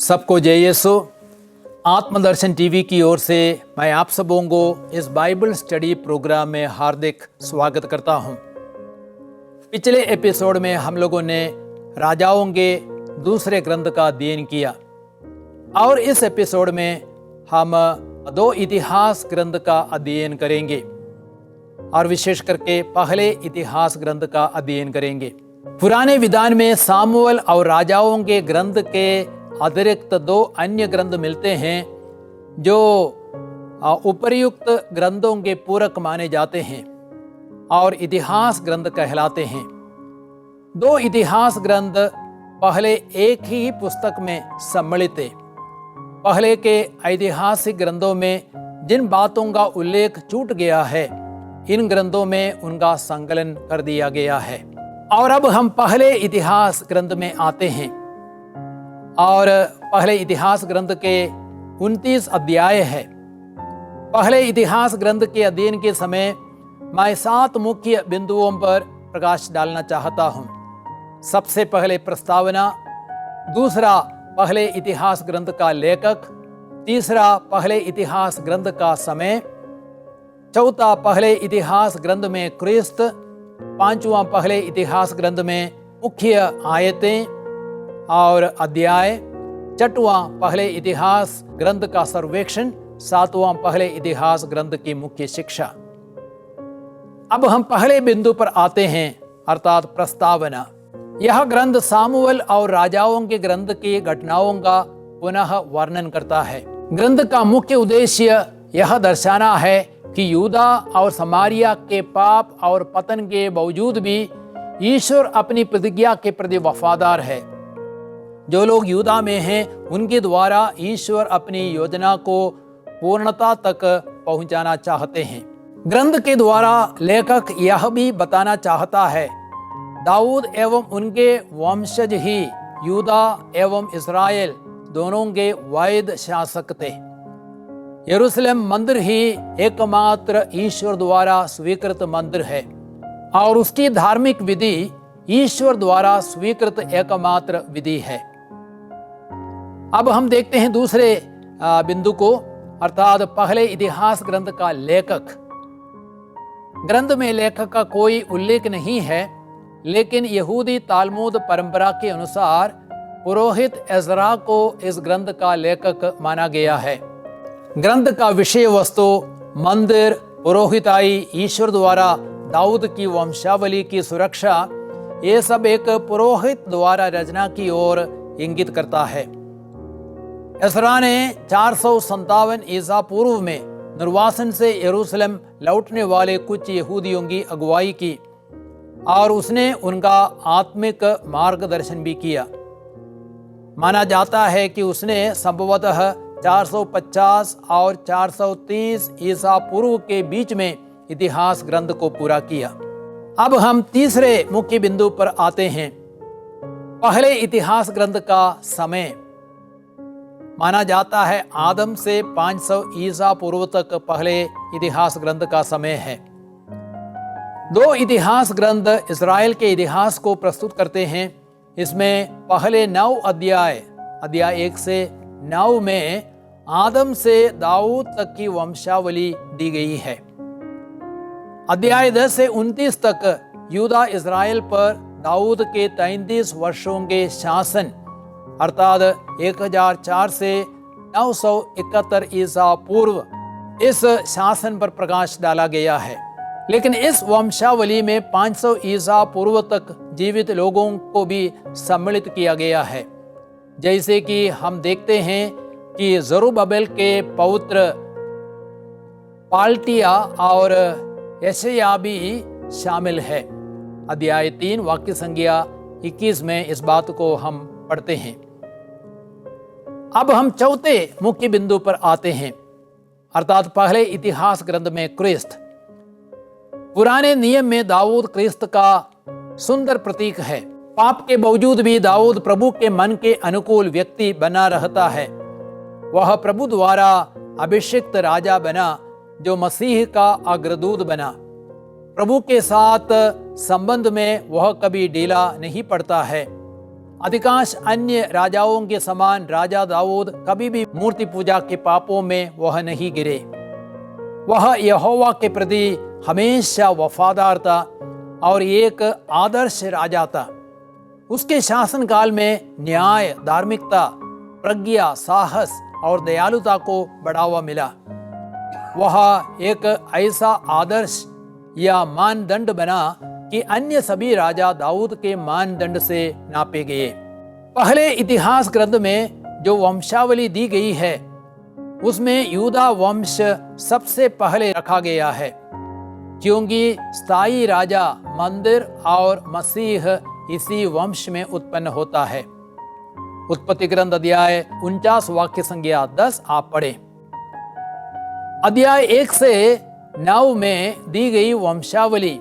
सबको जय यीशु। आत्मदर्शन टीवी की ओर से मैं आप सबों को इस बाइबल स्टडी प्रोग्राम में हार्दिक स्वागत करता हूं। पिछले एपिसोड में हम लोगों ने राजाओं के दूसरे ग्रंथ का अध्ययन किया और इस एपिसोड में हम दो इतिहास ग्रंथ का अध्ययन करेंगे और विशेष करके पहले इतिहास ग्रंथ का अध्ययन करेंगे। पुराने विधान में सामुएल और राजाओं के ग्रंथ के अतिरिक्त दो अन्य ग्रंथ मिलते हैं जो उपर्युक्त ग्रंथों के पूरक माने जाते हैं और इतिहास ग्रंथ कहलाते हैं। दो इतिहास ग्रंथ पहले एक ही पुस्तक में सम्मिलित है। पहले के ऐतिहासिक ग्रंथों में जिन बातों का उल्लेख छूट गया है, इन ग्रंथों में उनका संकलन कर दिया गया है। और अब हम पहले इतिहास ग्रंथ में आते हैं और पहले इतिहास ग्रंथ के 29 अध्याय है। पहले इतिहास ग्रंथ के अध्ययन के समय मैं 7 मुख्य बिंदुओं पर प्रकाश डालना चाहता हूं। सबसे पहले प्रस्तावना, दूसरा पहले इतिहास ग्रंथ का लेखक, तीसरा पहले इतिहास ग्रंथ का समय, चौथा पहले इतिहास ग्रंथ में क्रिस्त, पांचवा पहले इतिहास ग्रंथ में मुख्य आयतें और अध्याय, छठवां पहले इतिहास ग्रंथ का सर्वेक्षण, सातवां पहले इतिहास ग्रंथ की मुख्य शिक्षा। अब हम पहले बिंदु पर आते हैं अर्थात प्रस्तावना। यह ग्रंथ सामुएल और राजाओं के ग्रंथ की घटनाओं का पुनः वर्णन करता है। ग्रंथ का मुख्य उद्देश्य यह दर्शाना है कि यूदा और समारिया के पाप और पतन के बावजूद भी ईश्वर अपनी प्रतिज्ञा के प्रति वफादार है। जो लोग यूदा में हैं उनके द्वारा ईश्वर अपनी योजना को पूर्णता तक पहुंचाना चाहते हैं। ग्रंथ के द्वारा लेखक यह भी बताना चाहता है दाऊद एवं उनके वंशज ही यूदा एवं इस्राएल दोनों के वैध शासक थे। यरूशलेम मंदिर ही एकमात्र ईश्वर द्वारा स्वीकृत मंदिर है और उसकी धार्मिक विधि ईश्वर द्वारा स्वीकृत एकमात्र विधि है। अब हम देखते हैं दूसरे बिंदु को अर्थात पहले इतिहास ग्रंथ का लेखक। ग्रंथ में लेखक का कोई उल्लेख नहीं है, लेकिन यहूदी तालमुद परंपरा के अनुसार पुरोहित एजरा को इस ग्रंथ का लेखक माना गया है। ग्रंथ का विषय वस्तु, मंदिर, पुरोहिताई, ईश्वर द्वारा दाऊद की वंशावली की सुरक्षा, ये सब एक पुरोहित द्वारा रचना की ओर इंगित करता है। एजरा ने 457 ईसा पूर्व में निर्वासन से यरूशलेम लौटने वाले कुछ यहूदियों की अगुवाई की और उसने उनका आत्मिक मार्गदर्शन भी किया। माना जाता है कि उसने संभवतः 450 और 430 ईसा पूर्व के बीच में इतिहास ग्रंथ को पूरा किया। अब हम तीसरे मुख्य बिंदु पर आते हैं। पहले इतिहास ग्रंथ का समय माना जाता है आदम से 500 ईसा पूर्व तक पहले इतिहास ग्रंथ का समय है। दो इतिहास ग्रंथ इस्राएल के इतिहास को प्रस्तुत करते हैं। इसमें पहले 9 अध्याय 1 से 9 में आदम से दाऊद तक की वंशावली दी गई है। अध्याय 10 से 29 तक यूदा इस्राएल पर दाऊद के 33 वर्षों के शासन अर्थात 1004 से 971 ईसा पूर्व इस शासन पर प्रकाश डाला गया है। लेकिन इस वंशावली में 500 ईसा पूर्व तक जीवित लोगों को भी सम्मिलित किया गया है। जैसे कि हम देखते हैं कि जरुब्बाबेल के पौत्र पाल्टिया और यशायाह भी शामिल है। अध्याय 3 वाक्य संख्या 21 में इस बात को हम पढ़ते हैं। अब हम चौथे मुख्य बिंदु पर आते हैं अर्थात पहले इतिहास ग्रंथ में क्रिस्त। पुराने नियम में दाऊद क्रिस्त का सुंदर प्रतीक है। पाप के बावजूद भी दाऊद प्रभु के मन के अनुकूल व्यक्ति बना रहता है। वह प्रभु द्वारा अभिषिक्त राजा बना जो मसीह का अग्रदूत बना। प्रभु के साथ संबंध में वह कभी ढीला नहीं पड़ता है अधिकांश अन्य राजाओं के समान राजा दाऊद कभी भी मूर्ति पूजा के पापों में वह नहीं गिरे। वह यहोवा के प्रति हमेशा वफादार था और एक आदर्श राजा था। उसके शासनकाल में न्याय, धार्मिकता, प्रज्ञा, साहस और दयालुता को बढ़ावा मिला। वह एक ऐसा आदर्श या मानदंड बना कि अन्य सभी राजा दाऊद के मानदंड से नापे गए। पहले इतिहास ग्रंथ में जो वंशावली दी गई है उसमें यूदा वंश सबसे पहले रखा गया है, क्योंकि स्थायी राजा, मंदिर और मसीह इसी वंश में उत्पन्न होता है। उत्पत्ति ग्रंथ अध्याय 49 वाक्य संख्या 10 आप पढ़ें। अध्याय 1 से 9 में दी गई वंशावली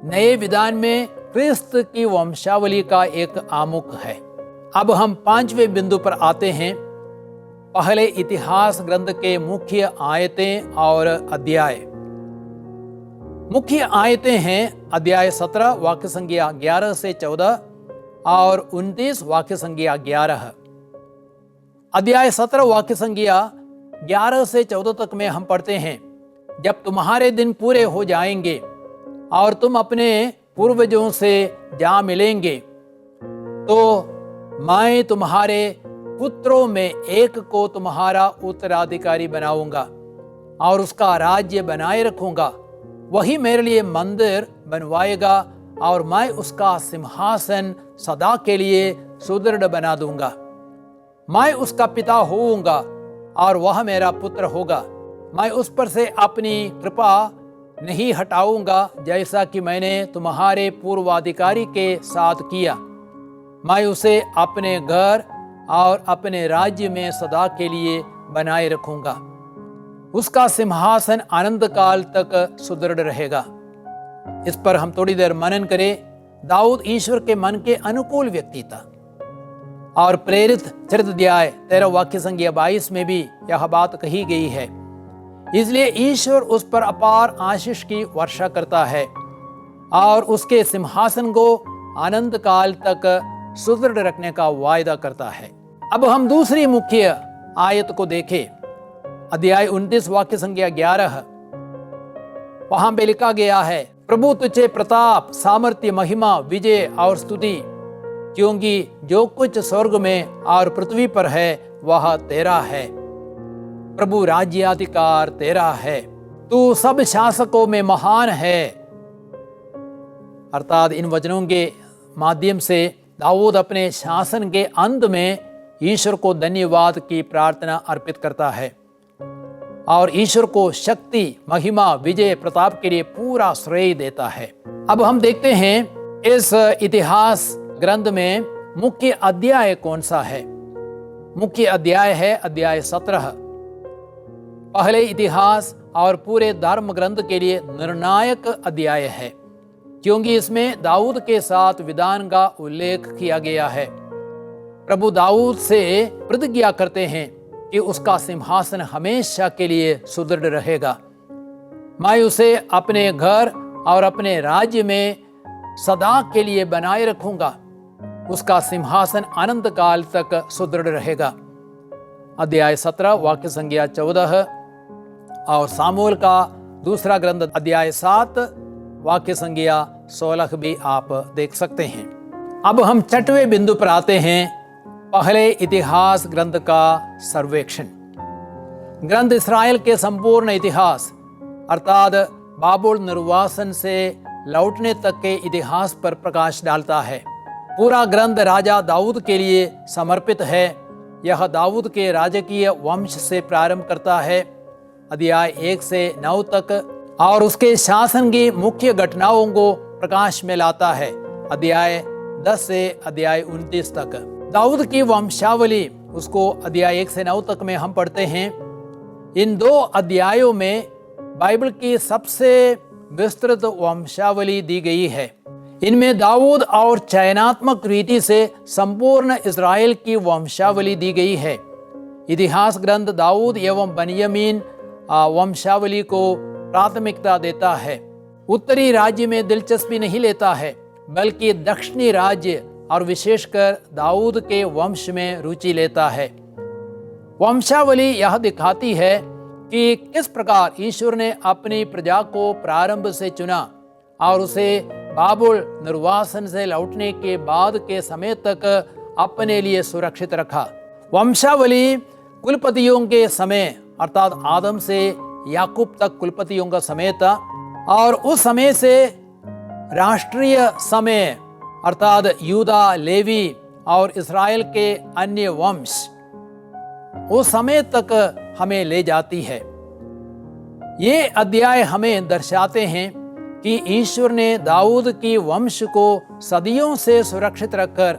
नए विधान में क्रिस्त की वंशावली का एक आमुख है। अब हम 5वें बिंदु पर आते हैं। पहले इतिहास ग्रंथ के मुख्य आयतें और अध्याय। मुख्य आयतें हैं अध्याय 17 वाक्य संख्या 11 से 14 और 29 वाक्य संख्या 11। अध्याय 17 वाक्य संख्या 11 से 14 तक में हम पढ़ते हैं, जब तुम्हारे दिन पूरे हो जाएंगे और तुम अपने पूर्वजों से जा मिलेंगे, तो मैं तुम्हारे पुत्रों में एक को तुम्हारा उत्तराधिकारी बनाऊंगा और उसका राज्य बनाए रखूंगा। वही मेरे लिए मंदिर बनवाएगा और मैं उसका सिंहासन सदा के लिए सुदृढ़ बना दूंगा। मैं उसका पिता होऊंगा और वह मेरा पुत्र होगा। मैं उस पर से अपनी कृपा नहीं हटाऊंगा, जैसा कि मैंने तुम्हारे पूर्वाधिकारी के साथ किया। मैं उसे अपने घर और अपने राज्य में सदा के लिए बनाए रखूंगा। उसका सिंहासन अनंत काल तक सुदृढ़ रहेगा। इस पर हम थोड़ी देर मनन करें। दाऊद ईश्वर के मन के अनुकूल व्यक्ति था और प्रेरित चरित्र अध्याय 13 वाक्य संख्या 22 में भी यह बात कही गई है। इसलिए ईश्वर उस पर अपार आशीष की वर्षा करता है और उसके सिंहासन को अनंत काल तक सुदृढ़ रखने का वायदा करता है। अब हम दूसरी मुख्य आयत को देखें। अध्याय 29 वाक्य संख्या 11। वहां पे लिखा गया है, प्रभु तुझे प्रताप, सामर्थ्य, महिमा, विजय और स्तुति, क्योंकि जो कुछ स्वर्ग में और पृथ्वी पर है वह तेरा है। प्रभु राज्याधिकार तेरा है, तू सब शासकों में महान है। अर्थात इन वचनों के माध्यम से दाऊद अपने शासन के अंत में ईश्वर को धन्यवाद की प्रार्थना अर्पित करता है और ईश्वर को शक्ति, महिमा, विजय, प्रताप के लिए पूरा श्रेय देता है। अब हम देखते हैं इस इतिहास ग्रंथ में मुख्य अध्याय कौन सा है। मुख्य अध्याय है अध्याय 17। पहले इतिहास और पूरे धर्म ग्रंथ के लिए निर्णायक अध्याय है, क्योंकि इसमें दाऊद के साथ विधान का उल्लेख किया गया है। प्रभु दाऊद से प्रतिज्ञा करते हैं कि उसका सिंहासन हमेशा के लिए सुदृढ़ रहेगा। मैं उसे अपने घर और अपने राज्य में सदा के लिए बनाए रखूंगा। उसका सिंहासन अनंत काल तक सुदृढ़ रहेगा। अध्याय 17 वाक्य संख्या 14 और सामुएल का दूसरा ग्रंथ अध्याय 7 वाक्य संख्या 16 भी आप देख सकते हैं। अब हम 6वें बिंदु पर आते हैं, पहले इतिहास ग्रंथ का सर्वेक्षण। ग्रंथ इस्राएल के संपूर्ण इतिहास अर्थात बाबुल निर्वासन से लौटने तक के इतिहास पर प्रकाश डालता है। पूरा ग्रंथ राजा दाऊद के लिए समर्पित है। यह दाऊद के राजकीय वंश से प्रारंभ करता है, अध्याय 1 से 9 तक, और उसके शासन की मुख्य घटनाओं को प्रकाश में लाता है, अध्याय 10 से अध्याय 29 तक। दाऊद की वंशावली उसको अध्याय 1 से 9 तक में हम पढ़ते हैं। इन 2 अध्यायों में बाइबल की सबसे विस्तृत वंशावली दी गई है। इनमें दाऊद और चयनात्मक रीति से संपूर्ण इस्राएल की वंशावली दी गई है। इतिहास ग्रंथ दाऊद एवं बनियामीन वंशावली को प्राथमिकता देता है। उत्तरी राज्य में दिलचस्पी नहीं लेता है, बल्कि दक्षिणी राज्य और विशेषकर दाऊद के वंश में रुचि लेता है। वंशावली यह दिखाती है कि किस प्रकार ईश्वर ने अपनी प्रजा को प्रारंभ से चुना और उसे बाबुल निर्वासन से लौटने के बाद के समय तक अपने लिए सुरक्षित रखा। वंशावली कुलपतियों के समय अर्थात आदम से याकूब तक कुलपतियों का समय था और उस समय से राष्ट्रीय समय अर्थात यूदा, लेवी और इस्राएल के अन्य वंश उस समय तक हमें ले जाती है। ये अध्याय हमें दर्शाते हैं कि ईश्वर ने दाऊद की वंश को सदियों से सुरक्षित रखकर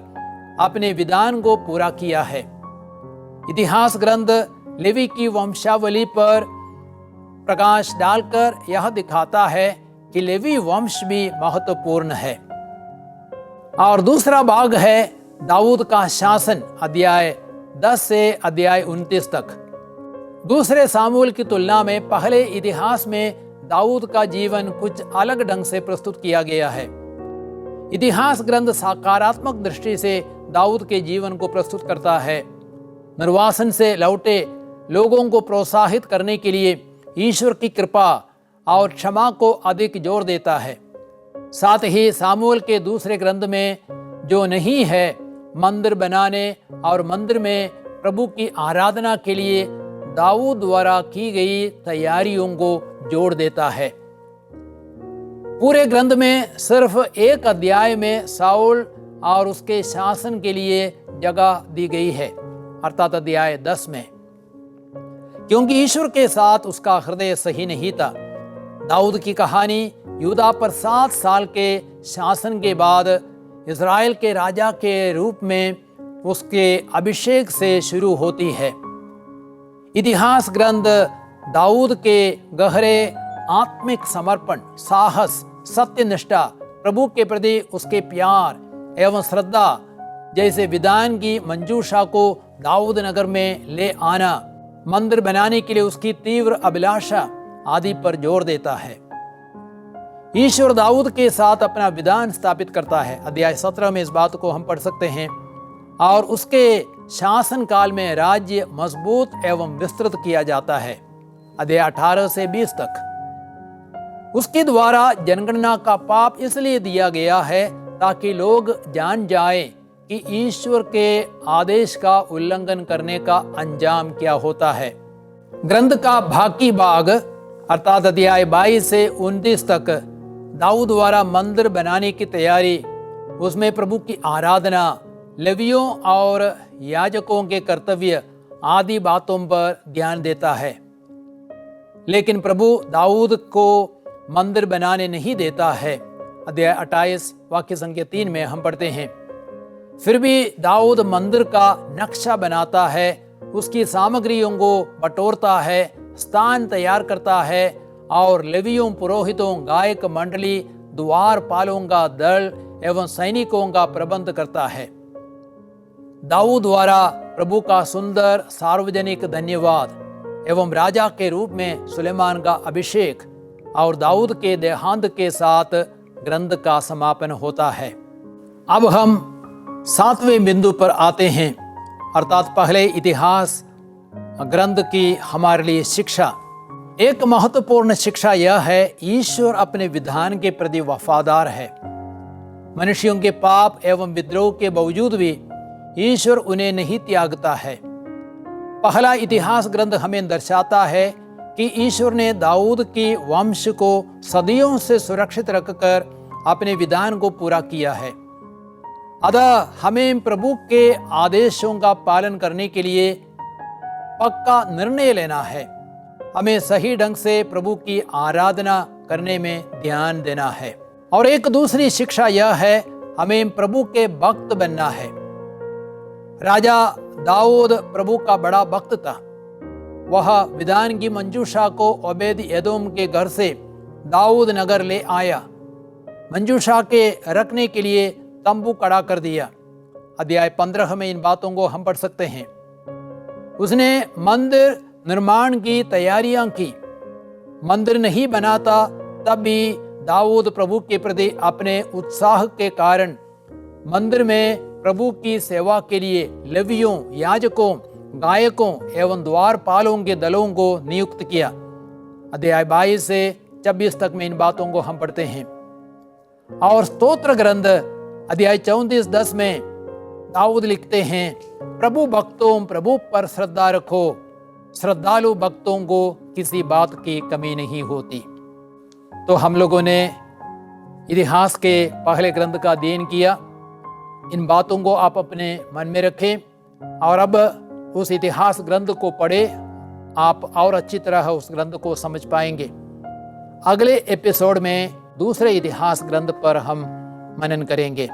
अपने विधान को पूरा किया है। इतिहास ग्रंथ लेवी की वंशावली पर प्रकाश डालकर यह दिखाता है कि लेवी वंश भी महत्वपूर्ण है। और दूसरा भाग है दाऊद का शासन, अध्याय 10 से अध्याय 29 तक। दूसरे सामूएल की तुलना में पहले इतिहास में दाऊद का जीवन कुछ अलग ढंग से प्रस्तुत किया गया है। इतिहास ग्रंथ सकारात्मक दृष्टि से दाऊद के जीवन को प्रस्तुत करता है। निर्वासन से लौटे लोगों को प्रोत्साहित करने के लिए ईश्वर की कृपा और क्षमा को अधिक जोर देता है। साथ ही सामूएल के दूसरे ग्रंथ में जो नहीं है, मंदिर बनाने और मंदिर में प्रभु की आराधना के लिए दाऊद द्वारा की गई तैयारियों को जोड़ देता है। पूरे ग्रंथ में सिर्फ एक अध्याय में साउल और उसके शासन के लिए जगह दी गई है, अर्थात अध्याय 10 में, क्योंकि ईश्वर के साथ उसका हृदय सही नहीं था। दाऊद की कहानी यूदा पर 7 साल के शासन के बाद इस्राएल के राजा के रूप में उसके अभिषेक से शुरू होती है। इतिहास ग्रंथ दाऊद के गहरे आत्मिक समर्पण, साहस, सत्यनिष्ठा, प्रभु के प्रति उसके प्यार एवं श्रद्धा जैसे विधान की मंजूषा को दाऊद नगर में ले आना, मंदिर बनाने के लिए उसकी तीव्र अभिलाषा आदि पर जोर देता है। ईश्वर दाऊद के साथ अपना विधान स्थापित करता है। अध्याय 17 में इस बात को हम पढ़ सकते हैं। और उसके शासन काल में राज्य मजबूत एवं विस्तृत किया जाता है। अध्याय 18 से 20 तक उसके द्वारा जनगणना का पाप इसलिए दिया गया है ताकि लोग जान जाएं कि ईश्वर के आदेश का उल्लंघन करने का अंजाम क्या होता है। ग्रंथ का बाकी भाग अर्थात अध्याय 22 से 29 तक दाऊद द्वारा मंदिर बनाने की तैयारी, उसमें प्रभु की आराधना, लेवियों और याजकों के कर्तव्य आदि बातों पर ध्यान देता है। लेकिन प्रभु दाऊद को मंदिर बनाने नहीं देता है। अध्याय 28 वाक्य संख्या 3 में हम पढ़ते हैं, फिर भी दाऊद मंदिर का नक्शा बनाता है, उसकी सामग्रियों को बटोरता है, स्थान तैयार करता है और लेवियों, पुरोहितों, गायक मंडली, द्वारपालों का दल एवं सैनिकों का प्रबंध करता है। दाऊद द्वारा प्रभु का सुंदर सार्वजनिक धन्यवाद एवं राजा के रूप में सुलेमान का अभिषेक और दाऊद के देहांत के साथ ग्रंथ का समापन होता है। अब हम 7वें बिंदु पर आते हैं, अर्थात पहले इतिहास ग्रंथ की हमारे लिए शिक्षा। एक महत्वपूर्ण शिक्षा यह है, ईश्वर अपने विधान के प्रति वफादार है। मनुष्यों के पाप एवं विद्रोह के बावजूद भी ईश्वर उन्हें नहीं त्यागता है। पहला इतिहास ग्रंथ हमें दर्शाता है कि ईश्वर ने दाऊद की वंश को सदियों से सुरक्षित रखकर अपने विधान को पूरा किया है। अतः हमें प्रभु के आदेशों का पालन करने के लिए पक्का निर्णय लेना है। हमें सही ढंग से प्रभु की आराधना करने में ध्यान देना है। और एक दूसरी शिक्षा यह है, हमें प्रभु के भक्त बनना है। राजा दाऊद प्रभु का बड़ा भक्त था। वह विधान की मंजूषा को ओबेद एदोम के घर से दाऊद नगर ले आया। मंजूषा के रखने के लिए तंबू खड़ा कर दिया। अध्याय 15 में इन बातों को हम पढ़ सकते हैं। उसने मंदिर निर्माण की तैयारियां की। मंदिर नहीं बनाता तब भी दाऊद प्रभु के प्रति अपने उत्साह के कारण मंदिर में प्रभु की सेवा के लिए लेवियों, याजकों, गायकों एवं द्वारपालों के दलों को नियुक्त किया। अध्याय 22 से 26 तक में इन बातों को हम पढ़ते हैं। और स्तोत्र ग्रंथ अध्याय 34:10 में दाऊद लिखते हैं, प्रभु भक्तों प्रभु पर श्रद्धा रखो, श्रद्धालु भक्तों को किसी बात की कमी नहीं होती। तो हम लोगों ने इतिहास के पहले ग्रंथ का अध्ययन किया। इन बातों को आप अपने मन में रखें और अब उस इतिहास ग्रंथ को पढ़े, आप और अच्छी तरह उस ग्रंथ को समझ पाएंगे। अगले एपिसोड में दूसरे इतिहास ग्रंथ पर हम मनन करेंगे।